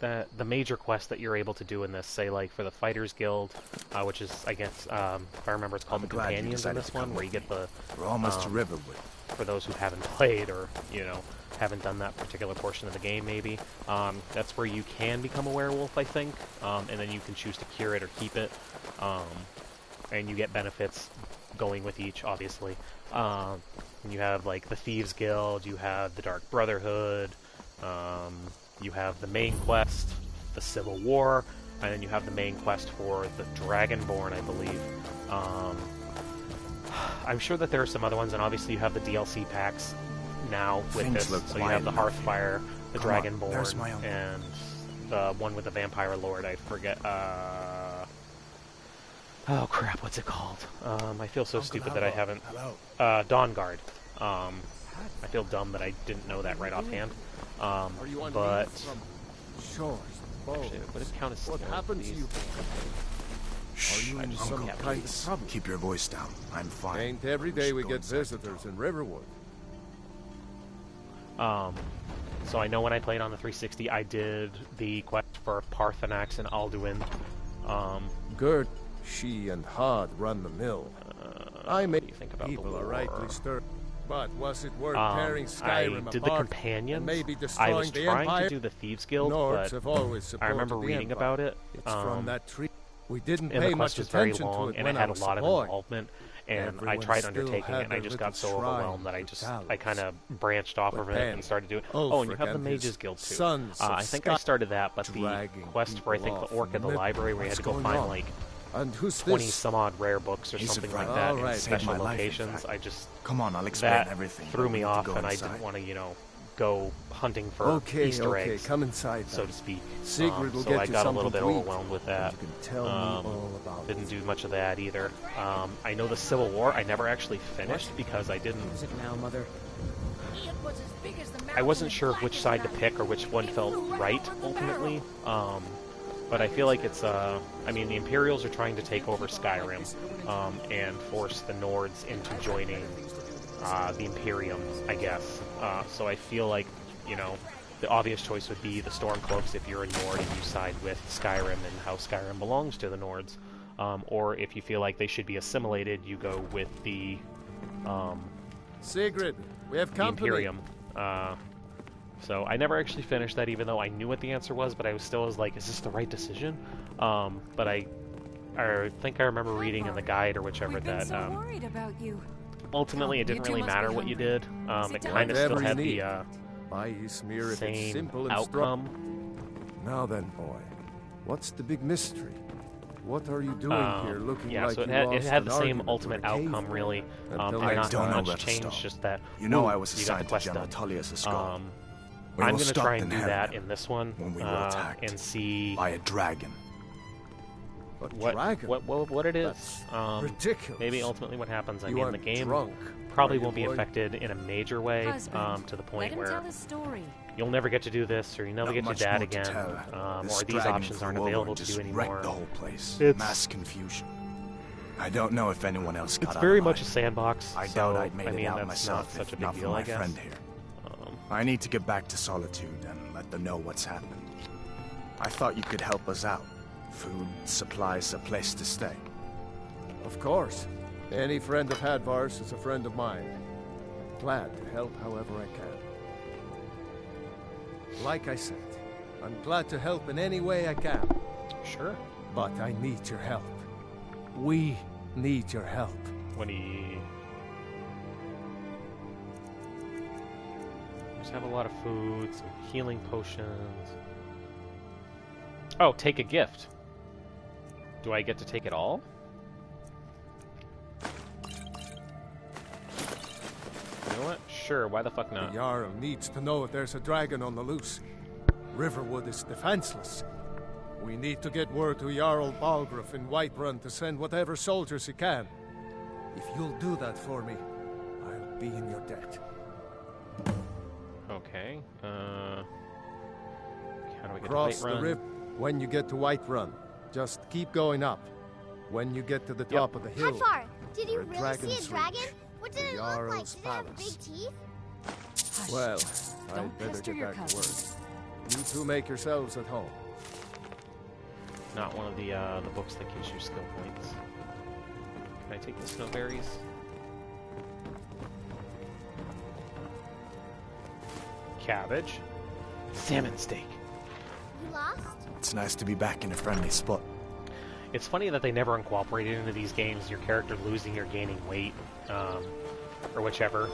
that the major quests that you're able to do in this, say like for the Fighters Guild, which is I guess if I remember it's called the Companions in this one, where you get the We're almost to Riverwood. for those who haven't played or haven't done that particular portion of the game, maybe that's where you can become a werewolf, I think, and then you can choose to cure it or keep it, and you get benefits going with each, obviously. And you have like the Thieves Guild, you have the Dark Brotherhood, you have the main quest, the Civil War, and then you have the main quest for the Dragonborn, I believe. I'm sure that there are some other ones, and obviously you have the DLC packs now with this. So you have the Hearthfire, the Dragonborn, and the one with the Vampire Lord. I forget. Oh crap! What's it called? I feel so stupid that I haven't. Dawnguard. I feel dumb that I didn't know that right offhand. But actually, would it count as what happened to you? Shh, are you in some kind of trouble? Keep your voice down. I'm fine. Ain't every day we get visitors in Riverwood. So I know when I played on the 360, I did the quest for Parthenax and Alduin. Good. She and Hod run the mill. I what do you think about people the war? Are rightly stirred. But was it worth tearing Skyrim I did the apart Companions. Maybe I was the trying Empire? to do the Thieves Guild, Nords but have always I remember the reading Empire. about it. It's from that tree. We didn't and pay the much quest was very attention long, to it and when it had I a was lot a of boy. involvement. And Everyone I tried still undertaking it, had and I their just got so little shrine overwhelmed that to I kind of branched off of it and started doing. Oh, and you have the Mages Guild too. I think I started that, but the quest for I think the Orc of the Library, where you had to go find like and who's 20 this? some odd rare books or something like that in special Saved my life, in locations. fact. I just Come on, I'll explain that everything. threw me We need to off, go and I inside. didn't want to go hunting for Easter eggs, Come inside, so to speak. Sigrid will so get I you got a little something bit to eat, overwhelmed with that. You can tell me all about Didn't do much of that either. I know the Civil War I never actually finished because I didn't. Music now, Mother. I wasn't sure which side to pick or which one felt right ultimately. But I feel like it's I mean, the Imperials are trying to take over Skyrim and force the Nords into joining the Imperium, I guess. So I feel like, the obvious choice would be the Stormcloaks if you're a Nord and you side with Skyrim and how Skyrim belongs to the Nords. Or if you feel like they should be assimilated, you go with the Sigrid, we have company. Imperium. So I never actually finished that, even though I knew what the answer was, but I was still like, is this the right decision? But I think I remember reading in the guide or whichever that worried about you. ultimately it didn't really matter what you did. It kind of still had the same simple and outcome. Now then, boy, what's the big mystery? What are you doing here looking yeah, like so it you had the lost same an ultimate argument or a outcome, really. Until Not next time. much changed, just that You know I was you got the assigned to quest General done. Tullius' skull. We I'm will going to stop try and the do that Harrigan in this one when we were attacked and see by a dragon. what it is. Ridiculous. Maybe ultimately what happens. I You mean, are the game drunk, probably are you, won't be boy? affected in a major way to the point where you'll never get to do this, or you never Not get your much dad more to again, tell. This or these dragon options aren't flew over available and to just you wrecked anymore. the whole place. It's- Mass confusion. I don't know if anyone else got It's out very alive. much a sandbox. I so, doubt I'd made I mean, it out that's myself not such a if big not for deal, my I guess. friend here. I need to get back to Solitude and let them know what's happened. I thought you could help us out. Food, supplies, a place to stay. Of course. Any friend of Hadvar's is a friend of mine. Glad to help however I can. Like I said, I'm glad to help in any way I can. Sure. But I need your help. We need your help. When he just have a lot of food, some healing potions. Oh, take a gift. Do I get to take it all? You know what? Sure, why the fuck The not? Jarl needs to know if there's a dragon on the loose. Riverwood is defenseless. We need to get word to Jarl Balgruuf in Whiterun to send whatever soldiers he can. If you'll do that for me, I'll be in your debt. Okay. How do we get Cross to the Whiterun? river when you get to Whiterun. Just keep going up. When you get to the top of the hill, Hadvar, did you where really see dragons a dragon? reach, What did the it look like? Jarl's Did it have palace. big teeth? well, Don't I'd better pester get your back to cousin. work. You two make yourselves at home. Not one of the books that gives you skill points. Can I take the snowberries? Cabbage. Salmon steak. You lost? It's nice to be back in a friendly spot. It's funny that they never incorporated into these games your character losing or gaining weight, or whichever,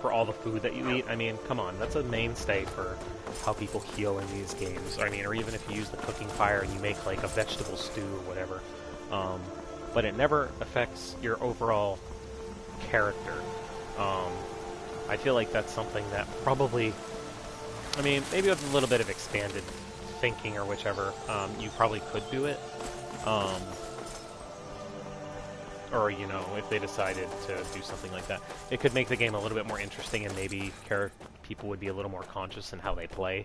for all the food that you eat. I mean, come on, that's a mainstay for how people heal in these games. I mean, or even if you use the cooking fire and you make like a vegetable stew or whatever. But it never affects your overall character. I feel like that's something that probably, I mean, maybe with a little bit of expanded thinking or whichever, you probably could do it. Or, you know, if they decided to do something like that. It could make the game a little bit more interesting, and maybe people would be a little more conscious in how they play.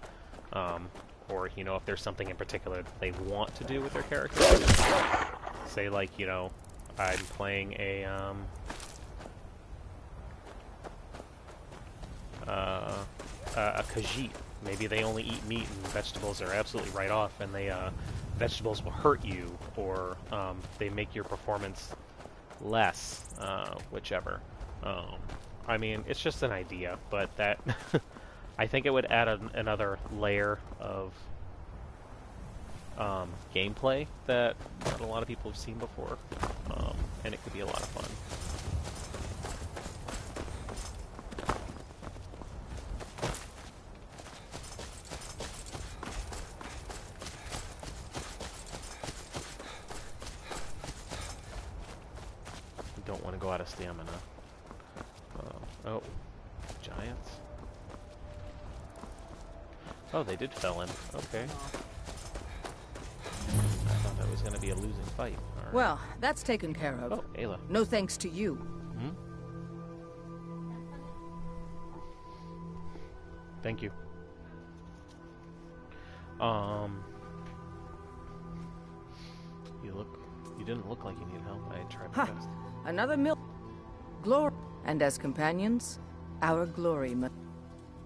Or, you know, if there's something in particular that they want to do with their character. Say, like, you know, I'm playing a Khajiit. Maybe they only eat meat and vegetables are absolutely right off, and they, vegetables will hurt you, or they make your performance less, whichever. I mean, it's just an idea, but that I think it would add another layer of gameplay that not a lot of people have seen before, and it could be a lot of fun. Don't want to go out of stamina. Oh, giants. Oh, they did fell in. Okay. I thought that was going to be a losing fight. All right. Well, that's taken care of. Oh, Ayla. No thanks to you. Hmm? Thank you. You didn't look like you needed help. I tried my best. Another glory. And as companions, our glory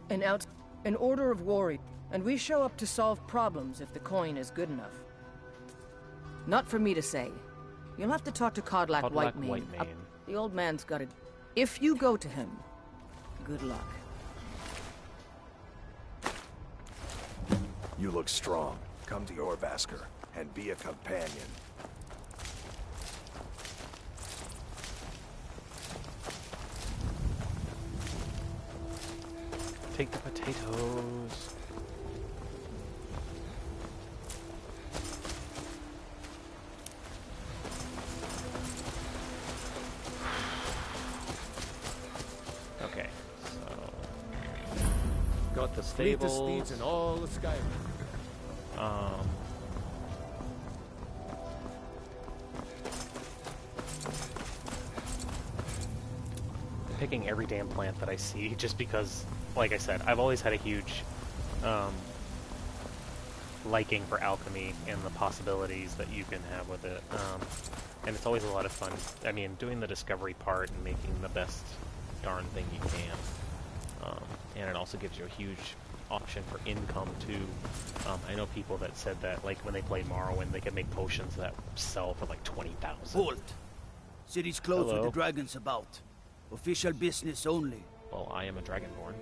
an order of warrior, and we show up to solve problems if the coin is good enough. Not for me to say. You'll have to talk to Codlack Whitemane. The old man's got it. If you go to him, good luck. You look strong. Come to your Vasker and be a companion. Take the potatoes. Okay, so got the Meet the stables. steeds in all the Skyrim. Picking every damn plant that I see just because, like I said, I've always had a huge liking for alchemy and the possibilities that you can have with it. And it's always a lot of fun. I mean, doing the discovery part and making the best darn thing you can. And it also gives you a huge option for income, too. I know people that said that, like, when they played Morrowind, they could make potions that sell for, like, 20,000. Halt! City's closed Hello. with the dragons about. Official business only. Well, I am a Dragonborn.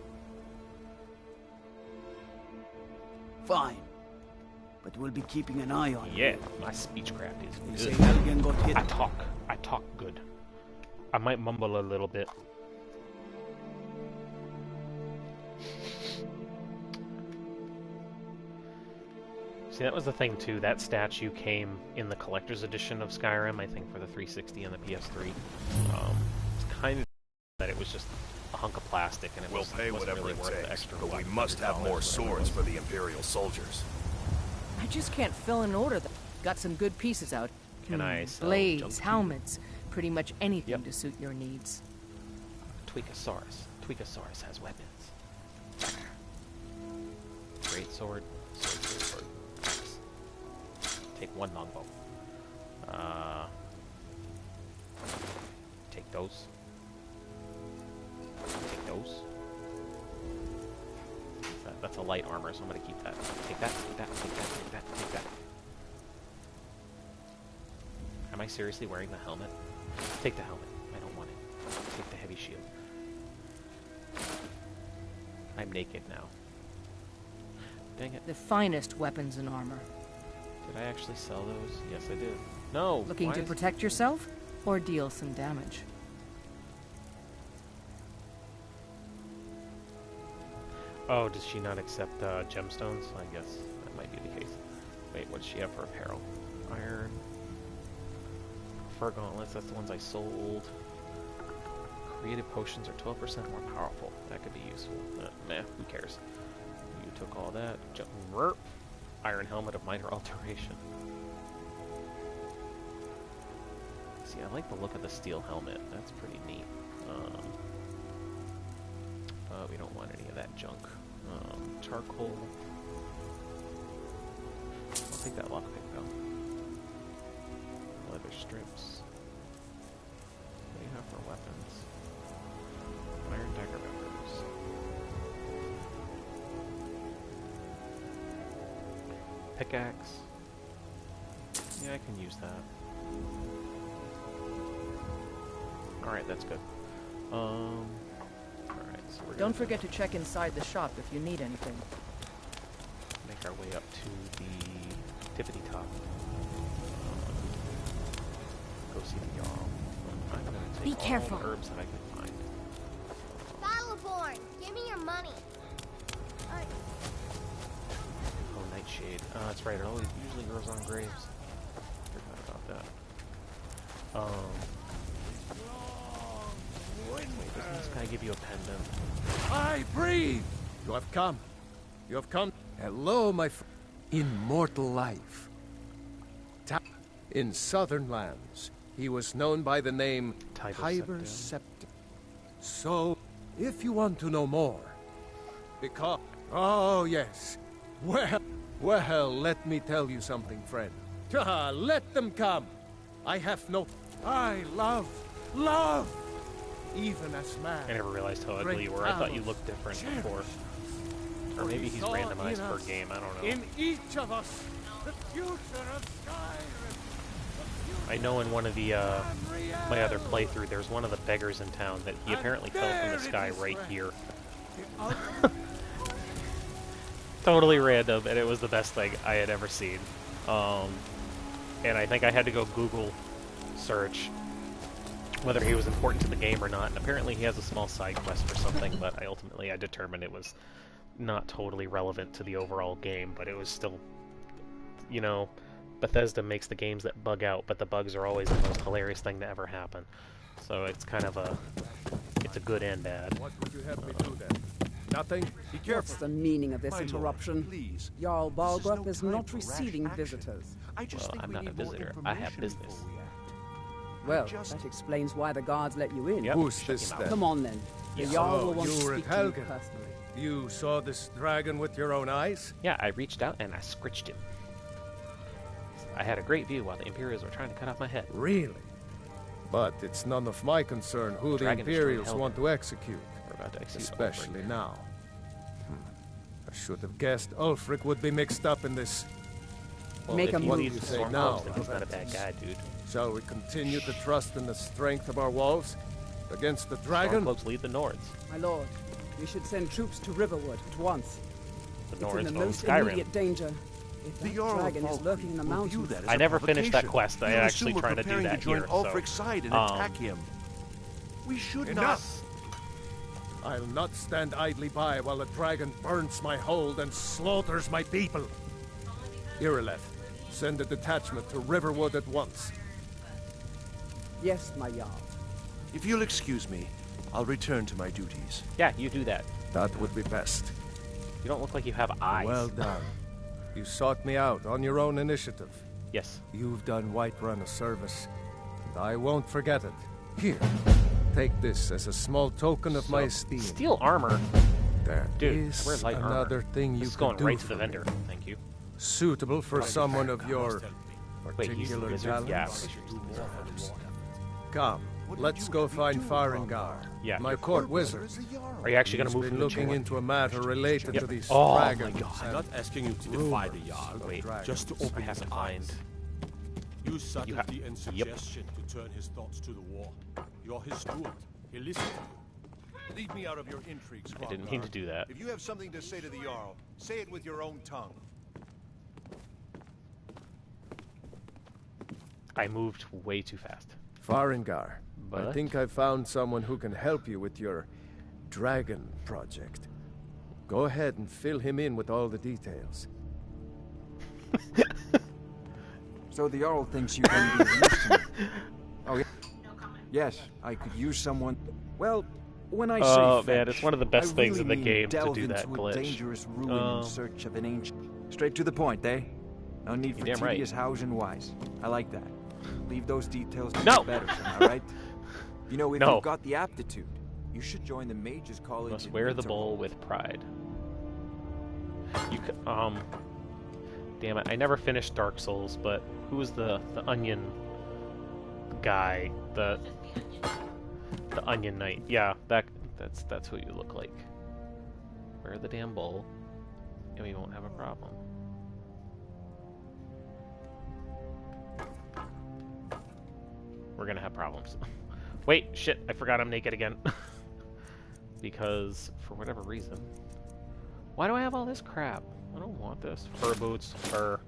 Fine. But we'll be keeping an eye on Yeah, my speechcraft you. is They good. say Helgen got hit. I talk good. I might mumble a little bit. See, that was the thing too. That statue came in the collector's edition of Skyrim, I think, for the 360 and the PS3. It's kind of that it was just a hunk of plastic, and it We'll wasn't pay really whatever it worth the takes, extra. but we $100 must have more whatever it swords was. for the Imperial soldiers. I just can't fill an order that got some good pieces out. Can I sell Blades, junk? helmets, pretty much anything Yep. to suit your needs. Tweakosaurus. Tweakosaurus has weapons. Great sword. Sword. Nice. Take one longbow. Take those. Take those. That's a light armor, so I'm gonna keep that. Take that, take that, take that, take that, take that. Am I seriously wearing the helmet? Take the helmet. I don't want it. Take the heavy shield. I'm naked now. Dang it. The finest weapons and armor. Did I actually sell those? Yes, I did. No! Looking to protect yourself or deal some damage? Oh, does she not accept gemstones? I guess that might be the case. Wait, what does she have for apparel? Iron. Fur gauntlets, that's the ones I sold. Creative potions are 12% more powerful. That could be useful. Nah, who cares? You took all that. Iron helmet of minor alteration. See, I like the look of the steel helmet. That's pretty neat. We don't want any of that junk. Charcoal. I'll take that lockpick though. Leather strips. What do you have for weapons? Iron dagger members. Pickaxe. Yeah, I can use that. Alright, that's good. Alright, so we're Don't forget to check inside the shop if you need anything. make our way up to the tippity top. Go see the Jarl. I'm gonna take Be all careful. the herbs that I can find. Battleborn, give me your money. Oh, Nightshade. That's right, it always usually grows on graves. Forgot about that. Wait, doesn't this guy give you a pendant? I breathe! You have come. You have come. Hello, my friend. Immortal life. In southern lands, he was known by the name Tiber Septim. So, if you want to know more, because... Oh, yes. Well, let me tell you something, friend. Let them come. I have no... I love, even as man. I never realized how ugly you were. I thought you looked different before. Or maybe he's randomized per game, I don't know. In each of us, the future of Skyrim. I know in one of the, my other playthrough, there's one of the beggars in town that he apparently fell from the sky right here. Totally random, and it was the best thing I had ever seen. And I think I had to go Google search whether he was important to the game or not, and apparently he has a small side quest for something, but I determined it was not totally relevant to the overall game, but it was still, you know, Bethesda makes the games that bug out, but the bugs are always the most hilarious thing to ever happen. So it's kind of it's a good and bad. What would you have me do then? Nothing? Be careful. What's the meaning of this My interruption? lord, please. Jarl Balgruuf This is no time not for rash receiving action. visitors. I just Well, think I'm we not a need more visitor. I have information business. before we act. Well, Just- that explains why the guards let you in. Yep. Who's shut this him out. then? Come on then. The Yes. Jarl Oh, will want to you were speak at to you Helgen. personally. You saw this dragon with your own eyes? Yeah, I reached out and I scritched him. I had a great view while the Imperials were trying to cut off my head. Really? But it's none of my concern who the Dragon destroyed Imperials Helgen. want to execute. We're about to execute Especially Ulfric. now. I should have guessed Ulfric would be mixed up in this. Well, Make if a he move. leaves You the say Storm now. Coast, then he's not a bad guy, dude. Shall we continue to trust in the strength of our walls against the dragon? Stormcloaks lead the Nords. My lord, we should send troops to Riverwood at once. The It's in Nords the own most Skyrim. immediate danger. If The that Jarl of dragon is Falkreath lurking in the will view mountains, that as I a never finished that provocation. quest. I He'll actually assume we're tried to do preparing that to join here, so, Ulfric's side and attack him. We should Enough! I'll not stand idly by while the dragon burns my hold and slaughters my people. Irileth, send a detachment to Riverwood at once. yes, my Jarl. not. If you'll excuse me, I'll return to my duties. Yeah, you do that. That would be best. You don't look like you have eyes. Well done. You sought me out on your own initiative. Yes. You've done Whiterun a service, and I won't forget it. Here, take this as a small token of my esteem. Steel armor? There Dude, is where's light armor? another thing you This is can going do right to for the me. vendor. Thank you. Suitable for someone of your Wait, he's the particular wizard? talents. Yeah, I'm pretty sure he's the wizard. Come, Let's go find Farengar. Yeah. My court wizard. Are you actually going He's to move been from the looking chair? into a matter related Yep. to these Oh my dragons. God. I'm not asking you to defy the Jarl. Wait, Just to I open have his to find. eyes. Use subtlety and Yep. suggestion to turn his thoughts to the war. You're his steward. He'll listen to you. Leave me out of your intrigues, I didn't mean to do that. If you have something to say to the Jarl, say it with your own tongue. I moved way too fast. Farengar, I But- think I've found someone who can help you with your dragon project. Go ahead and fill him in with all the details. So the Jarl thinks you can be used to me. Oh, yeah. Yes, I could use someone. Well, when I say Oh, fetch, man, it's one of the best I things really in the mean game to delve do that into glitch. a dangerous ruin in search of an ancient. Straight to the point, eh? No need for You're damn right. tedious hows and whys. I like that. Leave those details to No! the better, am I right? You know, if No. you've got the aptitude, you should join the Mages College. Must in wear the Winterhold. bowl with pride. You damn it, I never finished Dark Souls, but who was the onion guy? The onion knight. Yeah, that's who you look like. Wear the damn bowl, and we won't have a problem. We're gonna have problems. Wait, shit, I forgot I'm naked again. Because, for whatever reason. Why do I have all this crap? I don't want this. Fur boots, fur.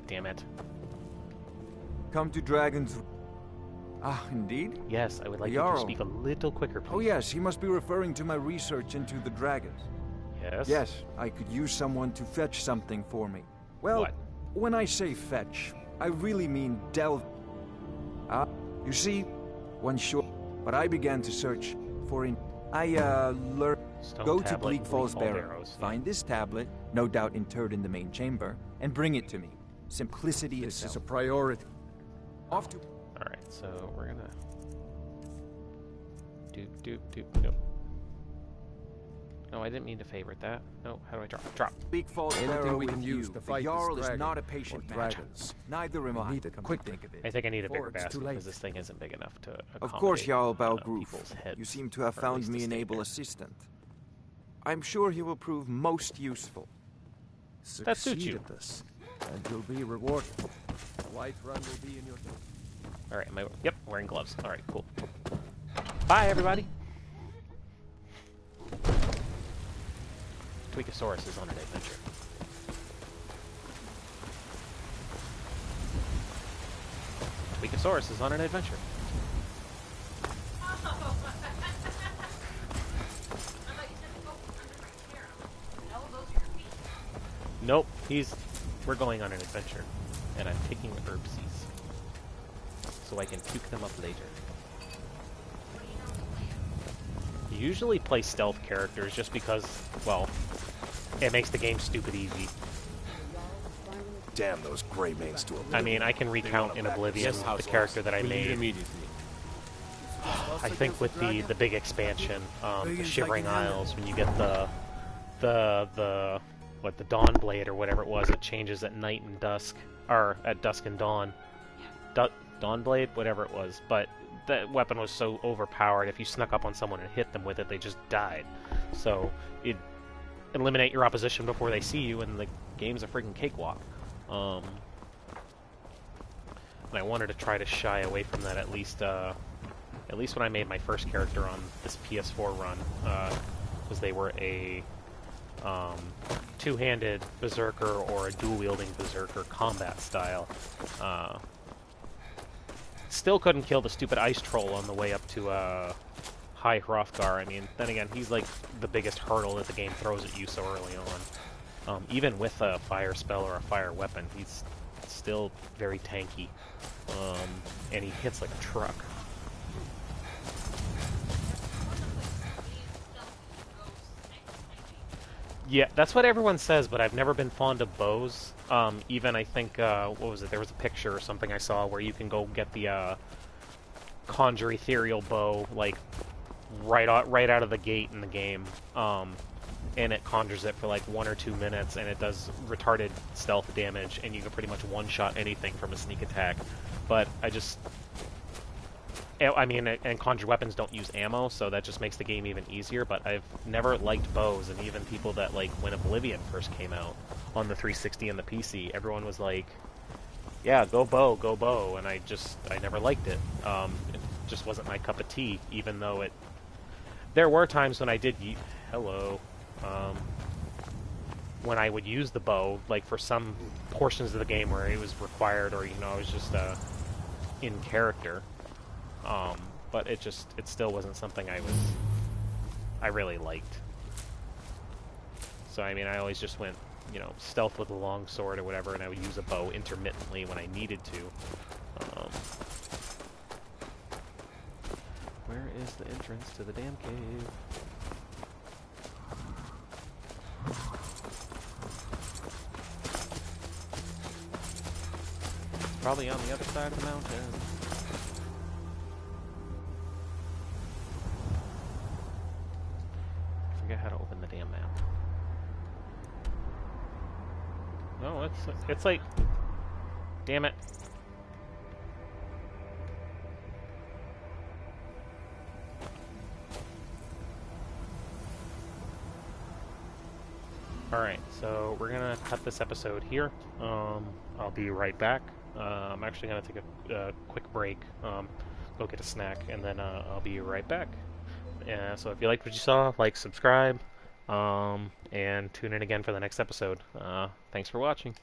Damn it. Come to Dragon's. Ah, indeed? Yes, I would like The you to Jarl. speak a little quicker, please. Oh yes, he must be referring to my research into the dragons. Yes? Yes, I could use someone to fetch something for me. Well, What? when I say fetch, I really mean delve. Ah, you see, one short. But I began to search for learned. Stone Go to tablet Bleak and Falls Bleak Barrow, Arrows. find this tablet, no doubt interred in the main chamber, and bring it to me. Simplicity This is itself. a priority. Off to. Alright, so we're gonna... Nope. No, I didn't mean to favorite that. No, how do I drop? Drop. Bleak Falls Anything Barrow we with can you. use to The fight Jarl this is dragon not a or patient man. dragons. Neither am We I. need it Come to quickly. think of it. I think I need a bigger Before it's basket too late. because this thing isn't big enough to accommodate Of course, Jarl people's Balgroof. heads. You seem to have or at found least me to an stay able there. assistant. I'm sure he will prove most useful. That suits Succeed you. at this, and you'll be rewarded. The White Run will be in your. Alright, yep, wearing gloves. Alright, cool. Bye, everybody! Tweakosaurus is on an adventure. Tweakosaurus is on an adventure. Nope, we're going on an adventure. And I'm picking herbsies. So I can puke them up later. You usually play stealth characters just because, well, it makes the game stupid easy. Damn those gray mains to I mean, I can recount in Oblivion Yes, the character that I we leave made. immediately. I think with the big expansion, the Shivering Isles, when you get the Dawn Blade or whatever it was, it changes at night and dusk, or at dusk and dawn. Dawn Blade, whatever it was, but that weapon was so overpowered. If you snuck up on someone and hit them with it, they just died. So it eliminate your opposition before they see you, and the game's a freaking cakewalk. And I wanted to try to shy away from that at least when I made my first character on this PS4 run, because they were a two-handed berserker or a dual-wielding berserker combat style. Still couldn't kill the stupid ice troll on the way up to High Hrothgar. I mean, then again, he's like the biggest hurdle that the game throws at you so early on. Even with a fire spell or a fire weapon, he's still very tanky, and he hits like a truck. Yeah, that's what everyone says, but I've never been fond of bows. Even I think, what was it? There was a picture or something I saw where you can go get the Conjure Ethereal bow, like right out of the gate in the game, and it conjures it for like 1 or 2 minutes, and it does retarded stealth damage, and you can pretty much one-shot anything from a sneak attack. But I mean, and conjured weapons don't use ammo, so that just makes the game even easier. But I've never liked bows, and even people that, like, when Oblivion first came out on the 360 and the PC, everyone was like, yeah, go bow, and I never liked it. It just wasn't my cup of tea, even though there were times when I did, when I would use the bow, like for some portions of the game where it was required, or, I was just, in character. But it still wasn't something I really liked. So, I mean, I always just went, stealth with a long sword or whatever, and I would use a bow intermittently when I needed to. Where is the entrance to the damn cave? It's probably on the other side of the mountain. I forget how to open the damn map. No, it's like... Damn it. Alright, so we're gonna cut this episode here. I'll be right back. I'm actually gonna take a quick break, go get a snack, and then I'll be right back. So if you liked what you saw, like, subscribe, and tune in again for the next episode. Thanks for watching.